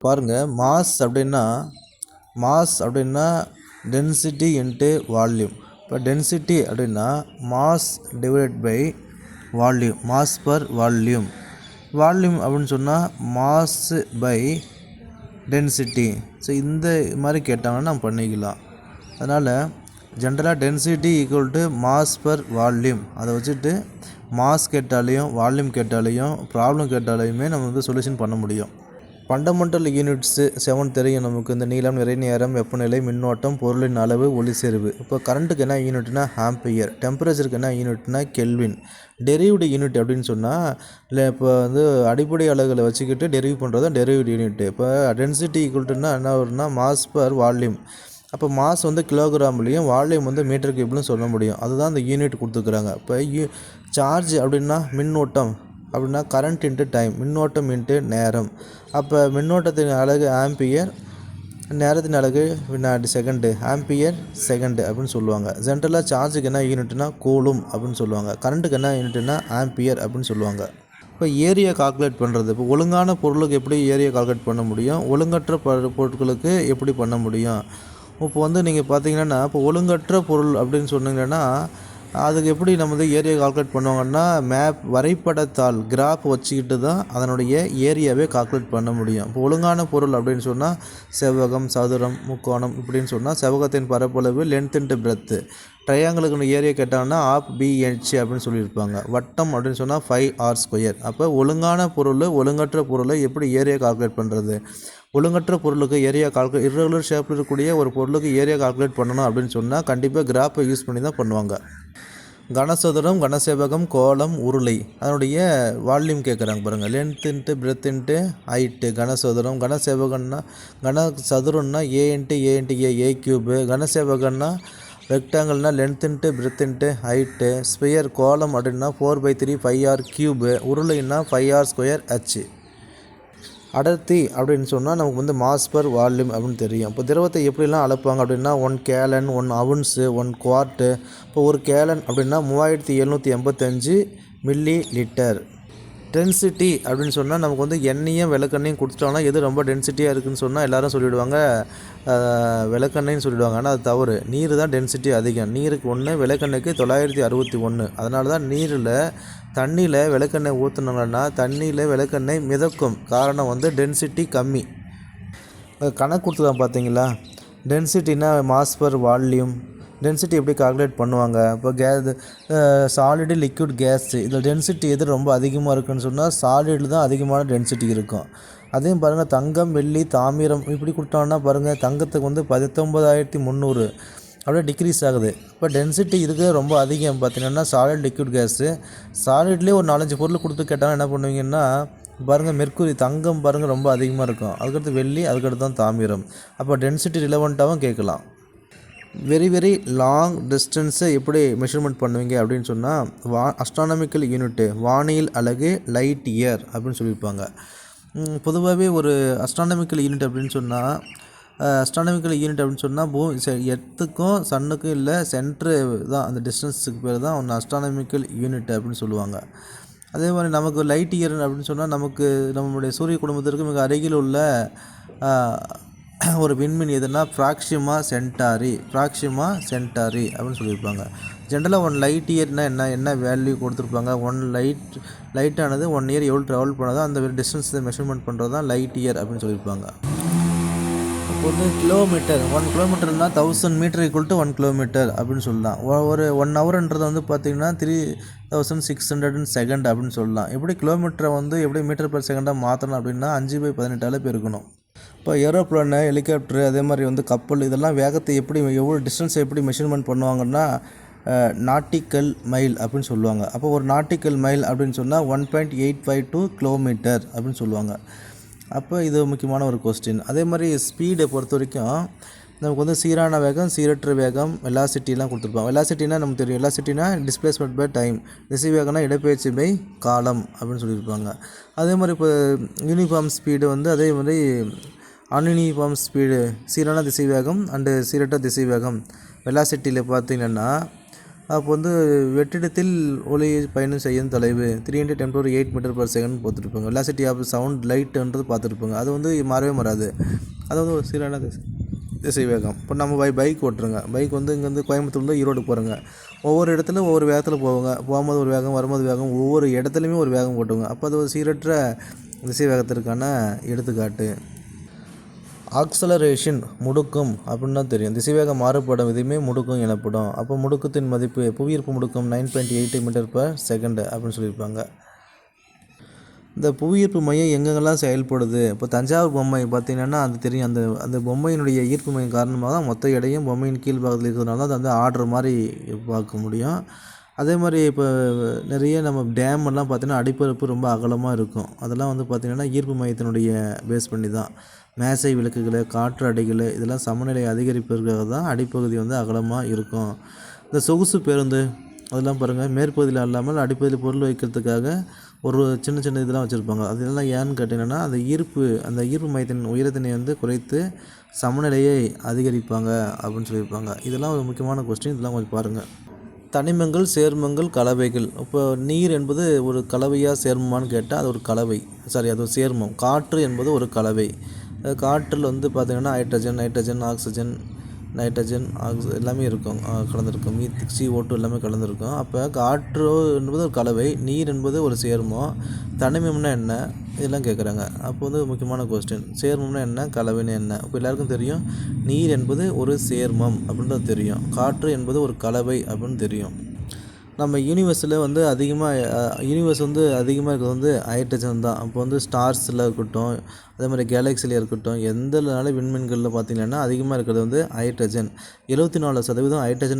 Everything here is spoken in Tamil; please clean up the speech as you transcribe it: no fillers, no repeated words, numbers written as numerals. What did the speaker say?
பாருங்கள், மாஸ் அப்படின்னா டென்சிட்டி இன்ட்டு வால்யூம். இப்போ டென்சிட்டி அப்படின்னா mass divided by volume, mass per volume. Volume அப்படின்னு சொன்னால் மாஸ் பை டென்சிட்டி. ஸோ இந்த மாதிரி கேட்டாங்கன்னா நம்ம பண்ணிக்கலாம். அதனால் ஜென்ரலாக density equal to mass per volume. அதை வச்சுட்டு மாஸ் கேட்டாலையும் வால்யூம் கேட்டாலையும் ப்ராப்ளம் கேட்டாலையுமே நம்ம வந்து சொல்யூஷன் பண்ண முடியும். ஃபண்டமெண்டல் யூனிட்ஸு 7 தெரியும் நமக்கு. இந்த நீளம், நிறை நேரம், வெப்பநிலை, மின்னோட்டம், பொருளின் அளவு, ஒளிச்செறிவு. இப்போ கரண்ட்டுக்கு என்ன யூனிட்னா ஆம்பியர், டெம்பரேச்சருக்கு என்ன யூனிட்னா கெல்வின். டெரிவ்டு யூனிட் அப்படின்னு சொன்னால் இல்லை, இப்போ வந்து அடிப்படை அலகுகளை வச்சுக்கிட்டு டெரிவ் பண்ணுறது தான் டெரிவ்டு யூனிட். இப்போ டென்சிட்டி ஈக்குவல்ட்டுன்னா என்ன வரும்னா மாஸ் பர் வால்யூம். அப்போ மாஸ் வந்து கிலோகிராம்லேயும் வால்யூம் வந்து மீட்டர் கியூப்லையும் சொல்ல முடியும். அதுதான் அந்த யூனிட் கொடுத்துருக்குறாங்க. இப்போ சார்ஜ் அப்படின்னா மின்னோட்டம் அப்படின்னா கரண்ட் இன்ட்டு டைம், மின்னோட்டம் இன்ட்டு நேரம். அப்போ மின்னோட்டத்தின் அலகு ஆம்பியர், நேரத்தின் அலகு வினாடி செகண்டு, ஆம்பியர் செகண்டு அப்படின்னு சொல்லுவாங்க. ஜென்ரலாக சார்ஜுக்கு என்ன யூனிட்னா கூலும் அப்படின்னு சொல்லுவாங்க. கரண்ட்டுக்கு என்ன யூனிட்னா ஆம்பியர் அப்படின்னு சொல்லுவாங்க. இப்போ ஏரியா கால்குலேட் பண்ணுறது, இப்போ ஒழுங்கான பொருளுக்கு எப்படி ஏரியா கால்குலேட் பண்ண முடியும், ஒழுங்கற்ற பொருட்களுக்கு எப்படி பண்ண முடியும். இப்போ வந்து நீங்கள் பார்த்தீங்கன்னா, இப்போ ஒழுங்கற்ற பொருள் அப்படின்னு சொன்னீங்கன்னா அதுக்கு எப்படி நம்ம வந்து ஏரியா கால்குலேட் பண்ணுவாங்கன்னா மேப், வரைபடத்தாள், கிராஃப் வச்சுக்கிட்டு தான் அதனுடைய ஏரியாவே கால்குலேட் பண்ண முடியும். இப்போ ஒழுங்கான பொருள் அப்படின்னு சொன்னால் செவ்வகம், சதுரம், முக்கோணம் இப்படின்னு சொன்னால் செவ்வகத்தின் பரப்பளவு லென்த் இன்ட்டு பிரெத்து. ட்ரையாங்கிளுக்கு ஏரியா கேட்டாங்கன்னா ஆப் பிஹெச் அப்படின்னு சொல்லியிருப்பாங்க. வட்டம் அப்படின்னு சொன்னால் 5r². அப்போ ஒழுங்கான பொருள், ஒழுங்கற்ற பொருளை எப்படி ஏரியா கால்குலேட் பண்ணுறது. ஒழுங்கற்ற பொருளுக்கு ஏரியா கால்குலேட், இர்ரெகுலர் ஷேப்பில் இருக்கக்கூடிய ஒரு பொருளுக்கு ஏரியா கால்குலேட் பண்ணணும் அப்படின்னு சொன்னால் கண்டிப்பாக கிராஃபை யூஸ் பண்ணி தான் பண்ணுவாங்க. கனசதுரம், கனசேவகம், கோலம், உருளை அதனுடைய வால்யூம் கேட்குறாங்க பாருங்கள். Length into breadth into height. கனசதுரம், கனசேவகம்னா கனசதுரம்னா ஏ இன்ட்டு ஏ கியூபு. கனசேவகம்னா ரெக்டாங்கிள்னா length into breadth into height. Sphere கோலம் அப்படின்னா 4/3 5r கியூபு. உருளைன்னா 5r²h. அடர்த்தி அப்படின்னு சொன்னால் நமக்கு வந்து மாஸ் பர் வால்யூம் அப்படின்னு தெரியும். இப்போ திரவத்தை எப்படிலாம் அளப்பாங்க அப்படின்னா 1 கேலன், 1 அவுன்ஸு, 1 குவார்ட்டு. இப்போ ஒரு கேலன் அப்படின்னா 3785 மில்லி லிட்டர். டென்சிட்டி அப்படின்னு சொன்னால் நமக்கு வந்து எண்ணெயும் விளக்கெண்ணையும் கொடுத்துட்டாங்கன்னா எது ரொம்ப டென்சிட்டியாக இருக்குதுன்னு சொன்னால் எல்லோரும் சொல்லிவிடுவாங்க விளக்கெண்ணைன்னு சொல்லிவிடுவாங்க. ஆனால் அது தவறு. நீர் தான் டென்சிட்டி அதிகம். நீருக்கு 1, விளக்கெண்ணைக்கு 961. அதனால தான் தண்ணியில் விளக்கெண்ணெய் ஊற்றுனாங்கன்னா தண்ணியில் விளக்கெண்ணெய் மிதக்கும். காரணம் வந்து டென்சிட்டி கம்மி. கணக்கு கொடுத்துதான் பார்த்தீங்களா. டென்சிட்டினா மாஸ் பர் வால்யூம். டென்சிட்டி எப்படி கால்குலேட் பண்ணுவாங்க. இப்போ சாலிடு, லிக்விட், கேஸு இதில் டென்சிட்டி எது ரொம்ப அதிகமாக இருக்குதுன்னு சொன்னால் சாலிடில் தான் அதிகமான டென்சிட்டி இருக்கும். அதையும் பாருங்கள், தங்கம், வெள்ளி, தாமிரம் இப்படி கொடுத்தோன்னா பாருங்கள், தங்கத்துக்கு வந்து 19300 அப்படியே டிக்ரீஸ் ஆகுது. இப்போ டென்சிட்டி இருக்குது ரொம்ப அதிகம் பார்த்திங்கன்னா சாலிட், லிக்விட், கேஸு. சாலிட்லேயே ஒரு 4-5 பொருள் கொடுத்து கேட்டாலும் என்ன பண்ணுவீங்கன்னா பாருங்கள், மெர்க்குரி, தங்கம் பாருங்கள் ரொம்ப அதிகமாக இருக்கும். அதுக்கடுத்து வெள்ளி, அதுக்கடுத்து தான் தாமிரம். அப்போ டென்சிட்டி ரிலவெண்ட்டாகவும் கேட்கலாம். வெரி லாங் டிஸ்டன்ஸை எப்படி மெஷர்மெண்ட் பண்ணுவீங்க அப்படின்னு சொன்னால் அஸ்ட்ரானமிக்கல் யூனிட்டு, வானியல் அலகு லைட் இயர் அப்படின்னு சொல்லியிருப்பாங்க. பொதுவாகவே ஒரு அஸ்ட்ரானமிக்கல் யூனிட் அப்படின்னு சொன்னால் எர்த்துக்கும் சன்னுக்கும் இல்லை சென்ட்ரு தான், அந்த டிஸ்டன்ஸுக்கு பேர் தான் ஒன்று அஸ்ட்ரானமிக்கல் யூனிட் அப்படின்னு சொல்லுவாங்க. அதே மாதிரி நமக்கு லைட் இயர் அப்படின்னு சொன்னால் நமக்கு நம்மளுடைய சூரிய குடும்பத்திற்கு மிக அருகில் உள்ள ஒரு விண்மீன் எதுனா ப்ராக்சிமா சென்டாரி அப்படின்னு சொல்லியிருப்பாங்க. ஜென்ரலாக 1 லைட் இயர்னால் என்ன வேல்யூ கொடுத்துருப்பாங்க. 1 லைட்டானது 1 இயர் எவ்வளோ ட்ராவல் பண்ணதோ அந்த டிஸ்டன்ஸை மெஷர்மெண்ட் பண்ணுறது தான் லைட் இயர் அப்படின்னு சொல்லியிருப்பாங்க. இப்போ வந்து கிலோமீட்டர், 1 கிலோமீட்டர்னால் 1000 மீட்டர் ஈக்குவல் டு 1 கிலோமீட்டர் அப்படின்னு சொல்லலாம். ஒரு 1 ஹவர்ன்றது வந்து பார்த்திங்கன்னா 3600 செகண்ட் அப்படின்னு சொல்லலாம். எப்படி கிலோமீட்டரை வந்து எப்படி மீட்டர் பர் செகண்டாக மாற்றணும் அப்படின்னா 5/18 பெருக்கணும். இப்போ ஏரோப்ளேனு, ஹெலிகாப்டரு, அதே மாதிரி வந்து கப்பல் இதெல்லாம் வேகத்தை எவ்வளோ டிஸ்டன்ஸை எப்படி மெஷர்மெண்ட் பண்ணுவாங்கன்னா நாட்டிக்கல் மைல் அப்படின்னு சொல்லுவாங்க. அப்போ ஒரு நாட்டிக்கல் மைல் அப்படின்னு சொன்னால் 1.852 கிலோமீட்டர் அப்படின்னு சொல்லுவாங்க. அப்போ இது முக்கியமான ஒரு கொஸ்டின். அதே மாதிரி ஸ்பீடை பொறுத்த வரைக்கும் நமக்கு வந்து சீரான வேகம், சீரற்ற வேகம், வெலாசிட்டிலாம் கொடுத்துருப்பாங்க. வெலாசிட்டினா நமக்கு தெரியும். வெலாசிட்டினா டிஸ்பிளேஸ்மெண்ட் பை டைம். திசை வேகம்னா இடப்பெயர்ச்சி பை காலம் அப்படின்னு சொல்லியிருப்பாங்க. அதே மாதிரி இப்போ யூனிஃபார்ம் ஸ்பீடு வந்து அதே மாதிரி அன்யூனிஃபார்ம் ஸ்பீடு, சீரான திசை வேகம் அண்டு சீரற்ற திசை வேகம். வெலாசிட்டியில் பார்த்திங்கன்னா அப்போ வந்து வெற்றிடத்தில் ஒளி பயணம் செய்யும் தொலைவு 310⁸ மீட்டர்/செகண்ட் பார்த்துருப்பாங்க. வெலாசிட்டி ஆஃப் சவுண்ட் லைட்டுன்றது பார்த்துருப்பாங்க. அது வந்து மாறவே மாறாது. அது வந்து ஒரு சீரான திசைவேகம். இப்போ நம்ம பைக் ஓட்டுறோங்க. பைக் வந்து இங்கேருந்து கோயம்புத்தூர்லேருந்து ஈரோடு போகிறோங்க. ஒவ்வொரு இடத்துல ஒவ்வொரு வேகத்தில் போவாங்க. போகும்போது ஒரு வேகம், வரும்போது வேகம், ஒவ்வொரு இடத்துலையுமே ஒரு வேகம் ஓட்டுவாங்க. அப்போ அது ஒரு சீரற்ற திசைவேகத்திற்கான எடுத்துக்காட்டு. ஆக்சலரேஷன் முடுக்கம் அப்படின்னு தான் தெரியும். திசைவேகம் மாறுபடும் விதமே முடுக்கம் எனப்படும். அப்போ முடுக்கத்தின் மதிப்பு புவியீர்ப்பு முடுக்கம் 9.8 மீட்டர்/செகண்ட் அப்படின்னு சொல்லியிருப்பாங்க. இந்த புவியீர்ப்பு மையம் எங்கெங்கெல்லாம் செயல்படுது? இப்போ தஞ்சாவூர் பொம்மை பார்த்திங்கன்னா அது தெரியும். அந்த பொம்மையினுடைய ஈர்ப்பு மையம் காரணமாக தான் மொத்த எடையும் பொம்மையின் கீழ் பாகத்தில் இருக்கிறதுனால தான் அது வந்து ஆடுற மாதிரி பார்க்க முடியும். அதே மாதிரி இப்போ நிறைய நம்ம டேம்லாம் பார்த்திங்கன்னா அடிப்பரப்பு ரொம்ப அகலமாக இருக்கும். அதெல்லாம் வந்து பார்த்திங்கன்னா ஈர்ப்பு மையத்தினுடைய பேஸ் பண்ணி தான். மேசை விளக்குகள், காற்று அடைகள் இதெல்லாம் சமநிலை அதிகரிப்பதற்காக தான் அடிப்பகுதி வந்து அகலமாக இருக்கும். இந்த சொகுசு பேருந்து அதெல்லாம் பாருங்கள், மேற்பகுதியில் இல்லாமல் அடிப்பகுதியில் பொருள் வைக்கிறதுக்காக ஒரு சின்ன சின்ன இதெல்லாம் வச்சுருப்பாங்க. அதெல்லாம் ஏன்னு கேட்டிங்கன்னா அந்த ஈர்ப்பு மையத்தின் உயரத்தினை வந்து குறைத்து சமநிலையை அதிகரிப்பாங்க அப்படின்னு சொல்லியிருப்பாங்க. இதெல்லாம் ஒரு முக்கியமான கொஸ்டின். இதெல்லாம் கொஞ்சம் பாருங்கள். தனிமங்கள், சேர்மங்கள், கலவைகள். இப்போ நீர் என்பது ஒரு கலவையாக சேர்மமானு கேட்டால் அது ஒரு கலவை, அது ஒரு சேர்மம். காற்று என்பது ஒரு கலவை. காற்றில் வந்து பார்த்திங்கன்னா நைட்ரஜன், ஆக்சிஜன் எல்லாமே இருக்கும், கலந்துருக்கும். CO2 எல்லாமே கலந்துருக்கும். அப்போ காற்று என்பது ஒரு கலவை, நீர் என்பது ஒரு சேர்மம். தனிமம்னா என்ன இதெல்லாம் கேட்குறாங்க. அப்போ வந்து முக்கியமான கொஸ்டின். சேர்மம்னா என்ன, கலவைன்னு என்ன? இப்போ எல்லாருக்கும் தெரியும் நீர் என்பது ஒரு சேர்மம் அப்படின்றது தெரியும். காற்று என்பது ஒரு கலவை அப்படின்னு தெரியும். நம்ம யூனிவர்ஸில் வந்து யூனிவர்ஸ் வந்து அதிகமாக இருக்கிறது வந்து ஹைட்ரஜன் தான். அப்போ வந்து ஸ்டார்ஸில் இருக்கட்டும், அதே மாதிரி கேலக்சியில் இருக்கட்டும், எந்த விண்மீன்களில் பார்த்திங்கன்னா அதிகமாக இருக்கிறது வந்து ஹைட்ரஜன். 74% ஹைட்ரஜன்